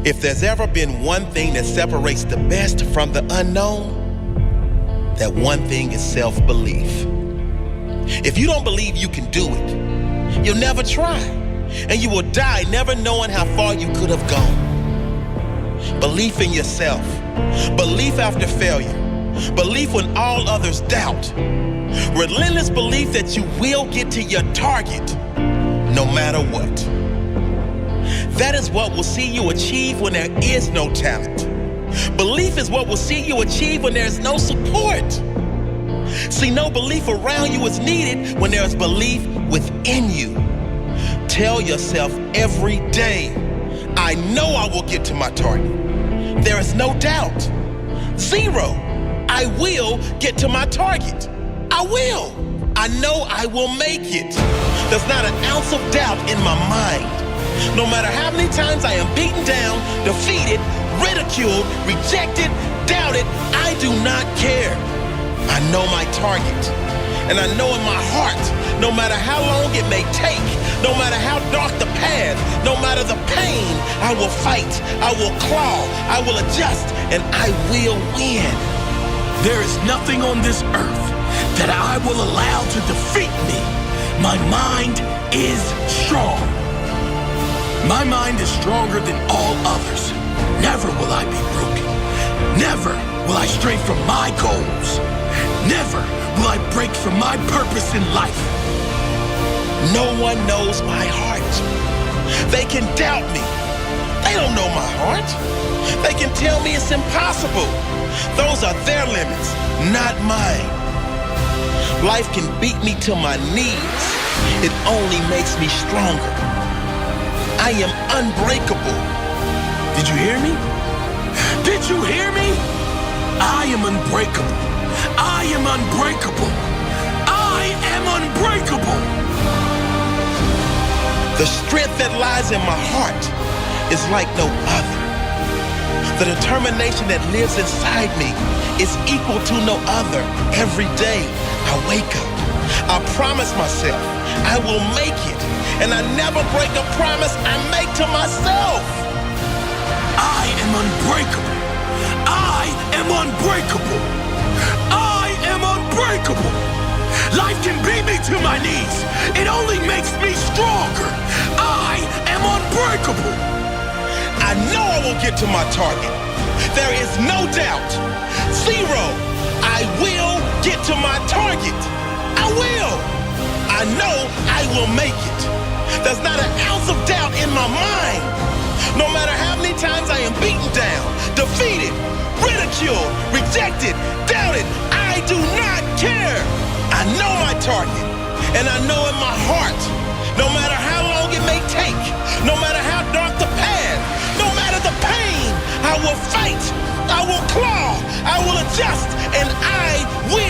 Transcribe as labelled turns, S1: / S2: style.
S1: If there's ever been one thing that separates the best from the unknown, that one thing is self-belief. If you don't believe you can do it, you'll never try, and you will die never knowing how far you could have gone. Belief in yourself, belief after failure, belief when all others doubt, relentless belief that you will get to your target no matter what. That is what will see you achieve when there is no talent. Belief is what will see you achieve when there is no support. See, no belief around you is needed when there is belief within you. Tell yourself every day, I know I will get to my target. There is no doubt. Zero. I will get to my target. I will. I know I will make it. There's not an ounce of doubt in my mind. No matter how many times I am beaten down, defeated, ridiculed, rejected, doubted, I do not care. I know my target. And I know in my heart, no matter how long it may take, no matter how dark the path, no matter the pain, I will fight, I will claw, I will adjust, and I will win.
S2: There is nothing on this earth that I will allow to defeat me. My mind is strong. My mind is stronger than all others. Never will I be broken. Never will I stray from my goals. Never will I break from my purpose in life.
S1: No one knows my heart. They can doubt me. They don't know my heart. They can tell me it's impossible. Those are their limits, not mine. Life can beat me to my knees. It only makes me stronger. I am unbreakable.
S2: Did you hear me? Did you hear me? I am unbreakable. I am unbreakable. I am unbreakable.
S1: The strength that lies in my heart is like no other. The determination that lives inside me is equal to no other. Every day I wake up, I promise myself I will make it, and I never break a promise I make to myself.
S2: I am unbreakable. I am unbreakable. I am unbreakable. Life can beat me to my knees. It only makes me stronger. I am unbreakable.
S1: I know I will get to my target. There is no doubt. Zero. I will get to my target. I will. I know I will make it. There's not an ounce of doubt in my mind. No matter how many times I am beaten down, defeated, ridiculed, rejected, doubted, I do not care. I know my target, and I know in my heart, no matter how long it may take, no matter how dark the path, no matter the pain, I will fight, I will claw, I will adjust, and I will